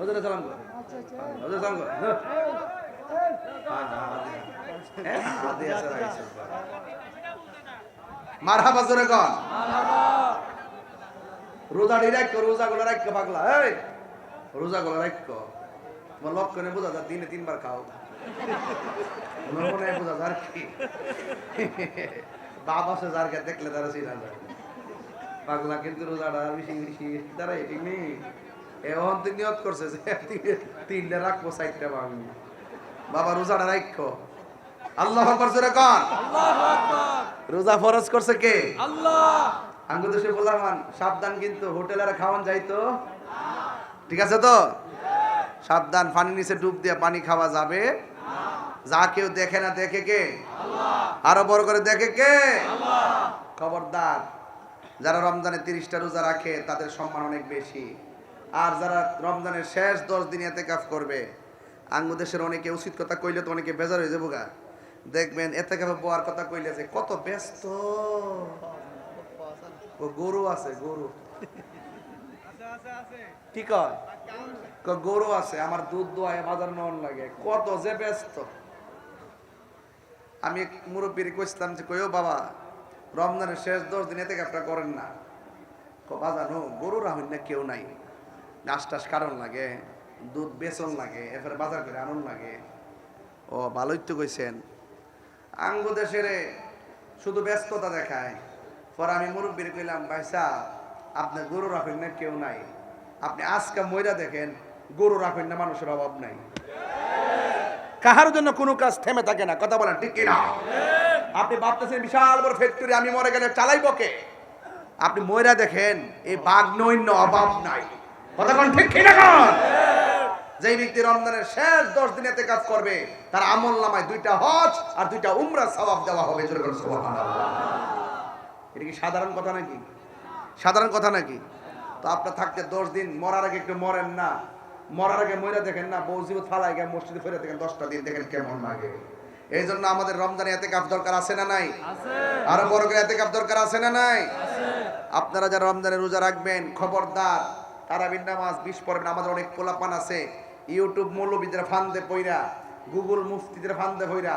A: ওদের সালাম কর, ওদের সালাম কর। মারহাবা জোরে কোন। রোজা ডিরেক্ট রোজা গুলো রাখ পাগলা। এই রোজা গুলো রাখো তোমার লক্ষণে বোঝা যায় দিনে 3 বার খাও মনে বোঝা যায় কি বাবা সে যার দেখলে তারা চিনা যায় পাগলা কিন্তু রোজাটা বেশি বেশি তারা এটি নেই এখন তুই নিয়ত করছে যে 3টা রাখবো 4টা ভাঙবো বাবা রোজাটা রাখো আল্লাহ আকবার জোরে কোন আল্লাহু আকবার রোজা ফরজ করছে কে আল্লাহ আঙ্গু দেশে বললাম সাবধান কিন্তু হোটেলের খাওয়ান যাইতো ঠিক আছে তো সাবধান পানি নিচে ডুব দিয়ে পানি খাওয়া যাবে যা কেউ দেখে না দেখে কে আল্লাহ আরো বড় করে দেখে কে আল্লাহ খবরদার যারা রমজানে 30টা রোজা রাখে তাদের সম্মান অনেক বেশি আর যারা রমজানের শেষ 10 দিন ইতিকাফ করবে আঙ্গু দেশের অনেকে উচিত কথা কইলে তো অনেকে বেজার হয়ে যাবো গা দেখবেন ইতিকাফে বওয়ার কথা কইলে যে কত ব্যস্ত ও গরু আছে গরু কি কয় গরু আছে আমার দুধ দোয়ায় বাজার নন লাগে কত যে ব্যস্ত আমি মুরব্বীর কইছিলাম যে কইও বাবা রমজানের শেষ 10 দিন ইতিকাফটা করেন না বাজানো গরু রাহুল না কেউ নাই নাস্তাস কারণ লাগে দুধ বেচন লাগে এরপরে বাজার করে আনন্দ লাগে ও ভালোই তো কইছেন আঙ্গ দেশের শুধু ব্যস্ততা দেখায় পরে আমি মুরব্বীর কইলাম ভাইসা আপনার গরু রাখেন না কেউ নাই আপনি আজকে মইরা দেখেন গরু রাখেন না মানুষের অভাব নাই কাহার জন্য কোনো কাজ থেমে থাকে না কথা বলেন ঠিক কিনা আপনি ভাবতেছেন বিশাল বড় ফ্যাক্টরি আমি মরে গেলে চালাইবো কে আপনি মইরা দেখেন এই বাগনৈন্য অভাব নাই কথা কোন ঠিক কিনা কোন যেই ব্যক্তি রমজানের শেষ 10 দিন ইতিকাফ করবে তার আমলনামায় 2টা হজ আর 2টা উমরা সওয়াব দেওয়া হবে জোরে বলেন সুবহানাল্লাহ এটা কি সাধারণ কথা নাকি সাধারণ কথা নাকি তো আপনার থাকতে 10 দিন মরার আগে একটু মরেন না মরার আগে মইরা দেখেন না বউ জীবত ফালাই গিয়ে মসজিদে ফিরে দেখেন 10টা দিন দেখেন কেমন লাগে এই জন্য আমাদের রমজানে ইতিকাফ দরকার আছে না নাই আছে আরো বড় করে ইতিকাফ দরকার আছে না নাই আছে আপনারা যারা রমজানে রোজা রাখবেন খবরদার তারাবির নামাজ 20 পড়বেন আমাদের অনেক পোলাপান আছে ইউটিউব মৌলবীদের ফান্দে পইরা গুগল মুফতিদের ফান্দে পইরা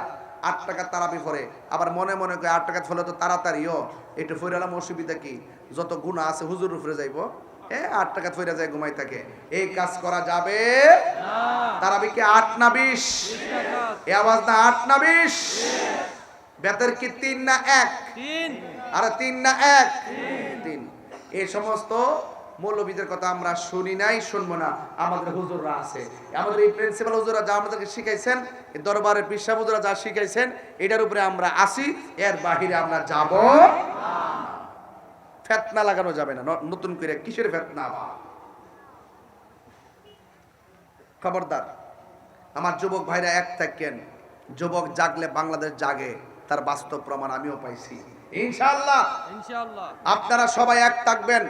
A: 8 টাকা তারাবি পড়ে আবার মনে মনে করে 8 টাকা ফলে তো তাড়াতাড়িও একটু ফইরালাম অসুবিধা কি যত গুনাহ আছে হুজুর উপরে যাইবো 8 টাকা ফইরা যায় ঘুমাই থাকে এই কাজ করা যাবে না তারাবি কি 8 না 20 টাকা এই আওয়াজ না 8 না 20 বেতর কি 3 না 1 3 আরে 3 না 1 3 এই সমস্ত মৌলবীদের কথা আমরা শুনি নাই শুনবো না আমাদের হুজুররা আছে আমাদের এই প্রিন্সিপাল হুজুররা যা আমাদেরকে শিখাইছেন এই দরবারের পিসা হুজুররা যা শিখাইছেন এটার উপরে আমরা আসি এর বাহিরে আমরা যাব না ফিতনা লাগানো যাবে না নতুন করে কিসের ফিতনা খবরদার আমার যুবক ভাইরা এক থাকেন যুবক জাগলে বাংলাদেশ জাগে তার বাস্তব প্রমাণ আমিও পাইছি ইনশাআল্লাহ ইনশাআল্লাহ আপনারা সবাই এক থাকবেন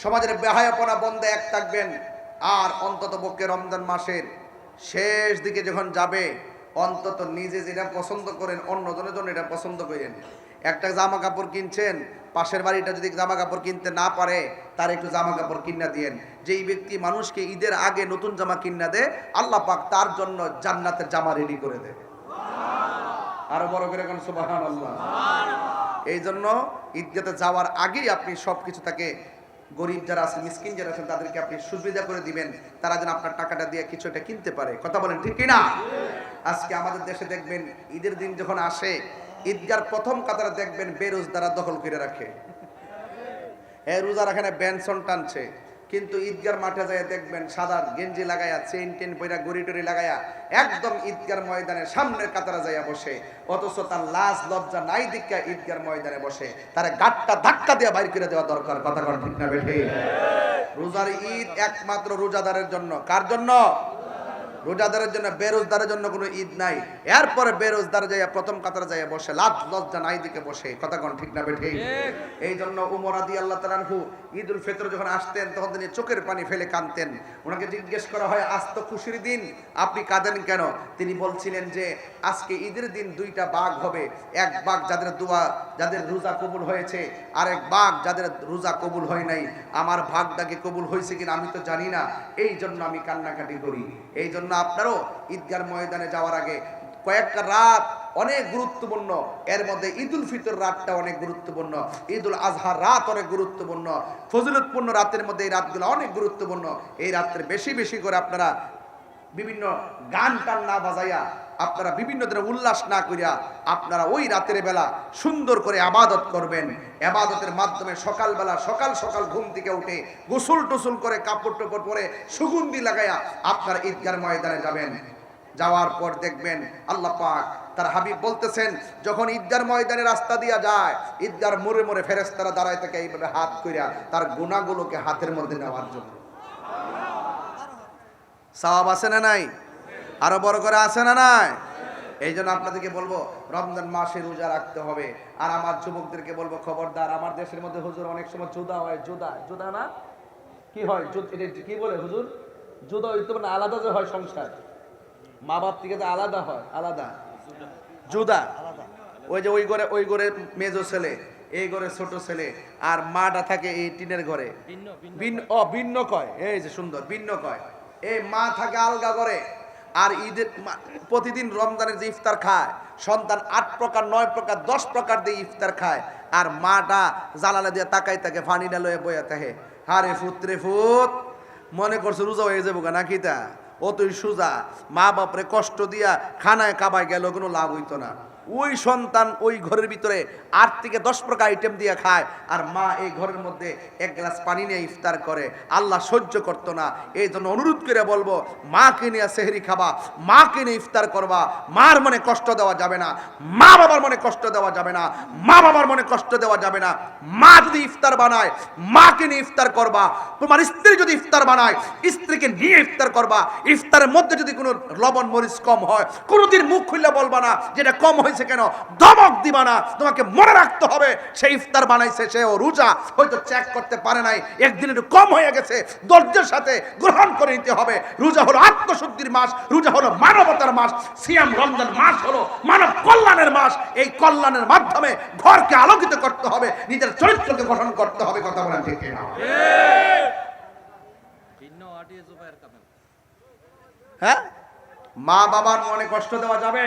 A: সমাজের বেহায়াপনা বন্ধে এক থাকবেন আর অন্তত পক্ষে রমজান মাসের শেষ দিকে যখন যাবে অন্তত নিজে যেটা পছন্দ করেন অন্যজনের জন্য এটা পছন্দ করেন একটা জামা কাপড় কিনছেন পাশের বাড়িটা যদি জামা কাপড় কিনতে না পারে তার একটু জামা কাপড় কিনা দিয়েন যেই ব্যক্তি মানুষকে ঈদের আগে নতুন জামা কিনা দেয় আল্লাহ পাক তার জন্য জান্নাতের জামা রেডি করে দেয় আরো বড় করে কোন সুবহানাল্লাহ এই জন্য ঈদগাতে যাওয়ার আগেই আপনি সবকিছু তাকে গরিব যারা আছেন মিসকিন যারা আছেন তাদেরকে আপনি সুবিধা করে দিবেন তারা যেন আপনার টাকাটা দিয়ে কিছু একটা কিনতে পারে কথা বলেন ঠিক কি না আজকে আমাদের দেশে দেখবেন ঈদের দিন যখন আসে ঈদগার প্রথম কাতারে দেখবেন বেরোজদাররা দখল করে রাখে রোজা রাখে না বেনসন টানছে কিন্তু ঈদগার মাঠে যায় দেখবেন সাদা গেঞ্জি লাগায়া চেইন টেন পয়রা গড়ি টড়ি লাগায়া একদম ঈদগার ময়দানের সামনের কাতারে যাইয়া বসে অথচ তার লাজ লজ্জা নাই দিকা ঈদগার ময়দানে বসে তার গাটটা ধাক্কা দিয়ে বাইর করে দেওয়া দরকার কথা কর ঠিক না বেঠে রোজার ঈদ একমাত্র রোজাদারের জন্য কার জন্য রোজাদারের জন্য বেরোজদারের জন্য কোনো ঈদ নাই এরপরে বেরোজদার যাইয়া প্রথম কাতারে যাইয়া বসে লাজ লজ্জা নাই দিকে বসে কথা কোন ঠিক না বেঠে এই জন্য উমর রাদিয়াল্লাহু তাআলা আনহু ঈদুল ফিতর যখন আসতেন তখন তিনি চোখের পানি ফেলে কাঁদতেন ওনাকে জিজ্ঞেস করা হয় আজ তো খুশির দিন আপনি কাঁদেন কেন তিনি বলছিলেন যে আজকে ঈদের দিন 2টা ভাগ হবে এক ভাগ যাদের দোয়া যাদের রোজা কবুল হয়েছে আরেক ভাগ যাদের রোজা কবুল হয় নাই আমার ভাগটাকে কবুল হয়েছে কিনা আমি তো জানি না এই জন্য আমি কান্নাকাটি করি এই জন্য আপনারও ঈদগার ময়দানে যাওয়ার আগে কয়েকটা রাত অনেক গুরুত্বপূর্ণ। এর মধ্যে ঈদুল ফিতর রাতটা অনেক গুরুত্বপূর্ণ, ঈদুল আজহার রাত অনেক গুরুত্বপূর্ণ, ফজিলতপূর্ণ রাতের মধ্যে এই রাতগুলো অনেক গুরুত্বপূর্ণ। এই রাত্রে বেশি বেশি করে আপনারা বিভিন্ন গান টান না বাজাইয়া, আপনারা বিভিন্ন ধরনের উল্লাস না করিয়া আপনারা ওই রাতের বেলা সুন্দর করে ইবাদত করবেন। ইবাদতের মাধ্যমে সকালবেলা সকাল সকাল ঘুম থেকে উঠে গোসল টোসল করে কাপড় টোপড় পরে সুগন্ধি লাগাইয়া আপনারা ঈদগার ময়দানে যাবেন। যাওয়ার পর দেখবেন আল্লাহ পাক তার হাবিব বলতেছেন, যখন ঈদগার ময়দানে রাস্তা দিয়া যায়, ঈদগার মোড়ে মোড়ে ফেরেশতারা দাঁড়ায় থাকে এইভাবে হাত কইরা তার গুনাহগুলোকে হাতের মধ্যে নেওয়ার জন্য। সওয়াব আছে না নাই? আরো বড় করে আছে না নাই? এই জন্য আপনাদেরকে বলবো রমজান মাসে রোজা রাখতে হবে। আর আমার যুবকদেরকে বলবো, খবরদার, আমার দেশের মধ্যে হুজুর অনেক সময় জুদা হয়, জুদা না কি হয়, কি বলে হুজুর, জুদা হইতে না, আলাদা যে হয় সংসার, মা বাপ থেকে যে আলাদা হয়, আলাদা জুদা। ওই যে ওই ঘরে মেজো ছেলে, এই ঘরে ছোট ছেলে, আর মাটা থাকে এই টিনের ঘরে, ভিন্ন কয়, এই যে সুন্দর ভিন্ন কয়। এই মা থাকে আলগা করে। আর ঈদের প্রতিদিন রমজানের যে ইফতার খায় সন্তান 8 প্রকার 9 প্রকার 10 প্রকার দিয়ে ইফতার খায়, আর মাটা জালালা দিয়ে তাকাই থাকে, ফানি ডালয়ে বইয়া থাকে। হারে ফুতরে ফুত, মনে করছে রোজা হয়ে যাবো নাকি? তা ও তুই সুজা, মা বাপরে কষ্ট দিয়া খানায় কাবায় গেল, কোনো লাভ হইতো না। ওই সন্তান ওই ঘরের ভিতরে 8 থেকে 10 প্রকার আইটেম দিয়ে খায়, আর মা এই ঘরের মধ্যে 1 গ্লাস পানি নিয়ে ইফতার করে। আল্লাহ সহ্য করতো না। এই জন্য অনুরোধ করে বলবো, মাকে নিয়ে সেহরি খাবা, মাকে নিয়ে ইফতার করবা। মার মনে কষ্ট দেওয়া যাবে না, মা বাবার মনে কষ্ট দেওয়া যাবে না, মা বাবার মনে কষ্ট দেওয়া যাবে না। মা যদি ইফতার বানায়, মাকে নিয়ে ইফতার করবা। তোমার স্ত্রী যদি ইফতার বানায়, স্ত্রীকে নিয়ে ইফতার করবা। ইফতারের মধ্যে যদি কোনো লবণ মরিচ কম হয়, কোনোদিন মুখ খুলে বলবা না যেটা কম হয় কেন, ধমক দিবা না। তোমাকে মনে রাখতে হবে সে ইফতার বানাইছে, সে ও রোজা হয়তো চেক করতে পারে নাই, একদিন একটু কম হয়ে গেছে, ধৈর্যের সাথে গ্রহণ করে নিতে হবে। রোজা হলো আত্মশুদ্ধির মাস, রোজা হলো মানবতার মাস, সিয়াম রমজান মাস হলো মানব কল্যাণের মাস। এই কল্যাণের মাধ্যমে ঘরকে আলোকিত করতে হবে, নিজের চরিত্রকে গঠন করতে হবে। কথা বলেন ঠিক কিনা? হ্যাঁ, মা বাবার মনে কষ্ট দেওয়া যাবে?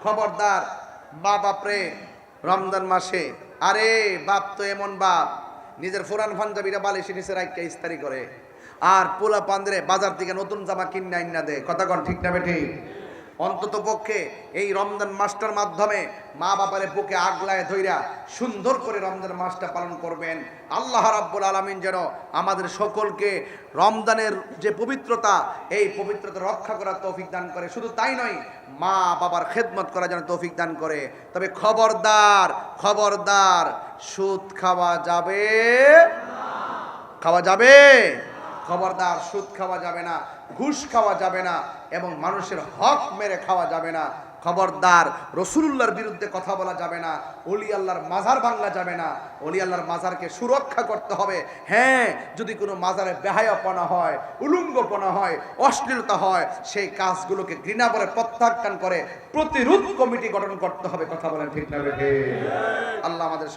A: খবরদার। মা বাপরে রমজান মাসে, আরে বাপ তো এমন বাপ, নিজের ফুরান পাঞ্জাবিরা বালিশের নিচে রাখতে ইস্তারি করে, আর পোলা পান্দ্রে বাজার থেকে নতুন জামা কিনে আইনা দেয়। কথা কন ঠিক না বেঠি? অন্তত পক্ষে এই রমজান মাসটার মাধ্যমে মা বাবারে বুকে আগলায় ধইরা সুন্দর করে রমজান মাসটা পালন করবেন। আল্লাহ রাব্বুল আলামিন যেন আমাদের সকলকে রমজানের যে পবিত্রতা, এই পবিত্রতা রক্ষা করার তৌফিক দান করে। শুধু তাই নয়, মা বাবার খেদমত করার জন্য তৌফিক দান করে। তবে খবরদার, খবরদার, সুদ খাওয়া যাবে? খাওয়া যাবে? খবরদার, সুদ খাওয়া যাবে না, ঘুষ খাওয়া যাবে না, এবং মানুষের হক মেরে খাওয়া যাবে না। খবরদার, রাসূলুল্লাহর বিরুদ্ধে কথা বলা যাবে না, ওলি আল্লাহর মাজার ভাঙা যাবে না। ওলি আল্লাহর মাজারকে সুরক্ষা করতে হবে। হ্যাঁ, যদি কোনো মাজারে বেহায়াপনা হয়, উলঙ্গপনা হয়, অশ্লীলতা হয়, সেই কাজগুলোকে ঘৃণা করে প্রত্যাখ্যান করে প্রতিরোধ কমিটি গঠন করতে হবে। কথা বলেন ঠিক না? আল্লাহ আমাদের